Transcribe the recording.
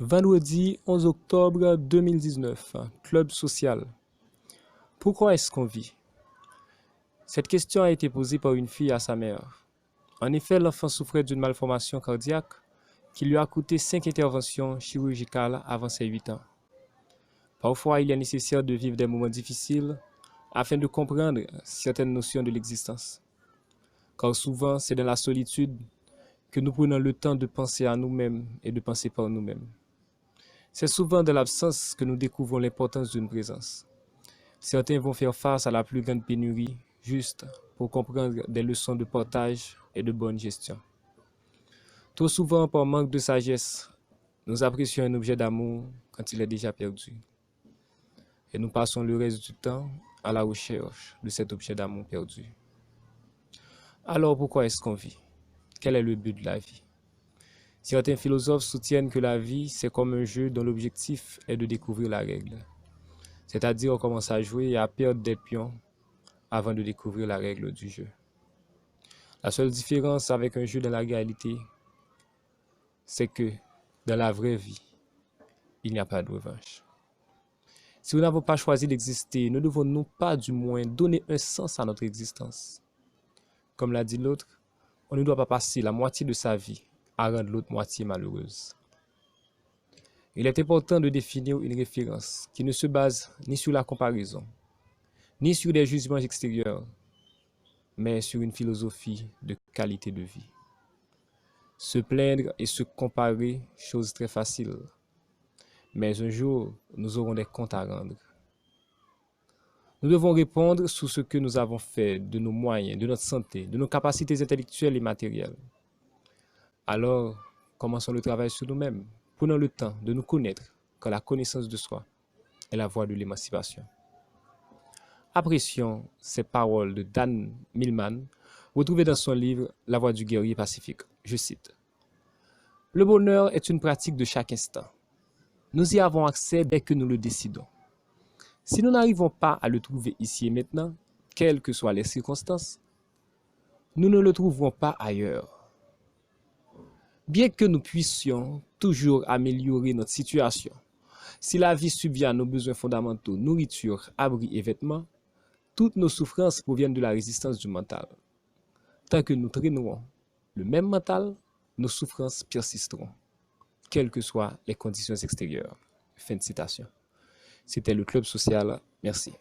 Vendredi 11 octobre 2019, Club social. Pourquoi est-ce qu'on vit? Cette question a été posée par une fille à sa mère. En effet, l'enfant souffrait d'une malformation cardiaque qui lui a coûté 5 interventions chirurgicales avant ses 8 ans. Parfois, il est nécessaire de vivre des moments difficiles afin de comprendre certaines notions de l'existence. Car souvent, c'est dans la solitude que nous prenons le temps de penser à nous-mêmes et de penser par nous-mêmes. C'est souvent dans l'absence que nous découvrons l'importance d'une présence. Certains vont faire face à la plus grande pénurie juste pour comprendre des leçons de partage et de bonne gestion. Trop souvent, par manque de sagesse, nous apprécions un objet d'amour quand il est déjà perdu. Et nous passons le reste du temps à la recherche de cet objet d'amour perdu. Alors pourquoi est-ce qu'on vit? Quel est le but de la vie? Certains philosophes soutiennent que la vie, c'est comme un jeu dont l'objectif est de découvrir la règle. C'est-à-dire on commence à jouer et à perdre des pions avant de découvrir la règle du jeu. La seule différence avec un jeu dans la réalité, c'est que dans la vraie vie, il n'y a pas de revanche. Si nous n'avons pas choisi d'exister, ne devons-nous pas du moins donner un sens à notre existence? Comme l'a dit l'autre, on ne doit pas passer la moitié de sa vie à rendre l'autre moitié malheureuse. Il est important de définir une référence qui ne se base ni sur la comparaison, ni sur des jugements extérieurs, mais sur une philosophie de qualité de vie. Se plaindre et se comparer, chose très facile, mais un jour, nous aurons des comptes à rendre. Nous devons répondre sur ce que nous avons fait de nos moyens, de notre santé, de nos capacités intellectuelles et matérielles. Alors, commençons le travail sur nous-mêmes. Prenons le temps de nous connaître, car la connaissance de soi est la voie de l'émancipation. Apprécions ces paroles de Dan Millman, retrouvées dans son livre La voie du guerrier pacifique. Je cite: le bonheur est une pratique de chaque instant. Nous y avons accès dès que nous le décidons. Si nous n'arrivons pas à le trouver ici et maintenant, quelles que soient les circonstances, nous ne le trouverons pas ailleurs. Bien que nous puissions toujours améliorer notre situation, si la vie subvient à nos besoins fondamentaux, nourriture, abri et vêtements, toutes nos souffrances proviennent de la résistance du mental. Tant que nous traînerons le même mental, nos souffrances persisteront, quelles que soient les conditions extérieures. Fin de citation. C'était le Club social. Merci.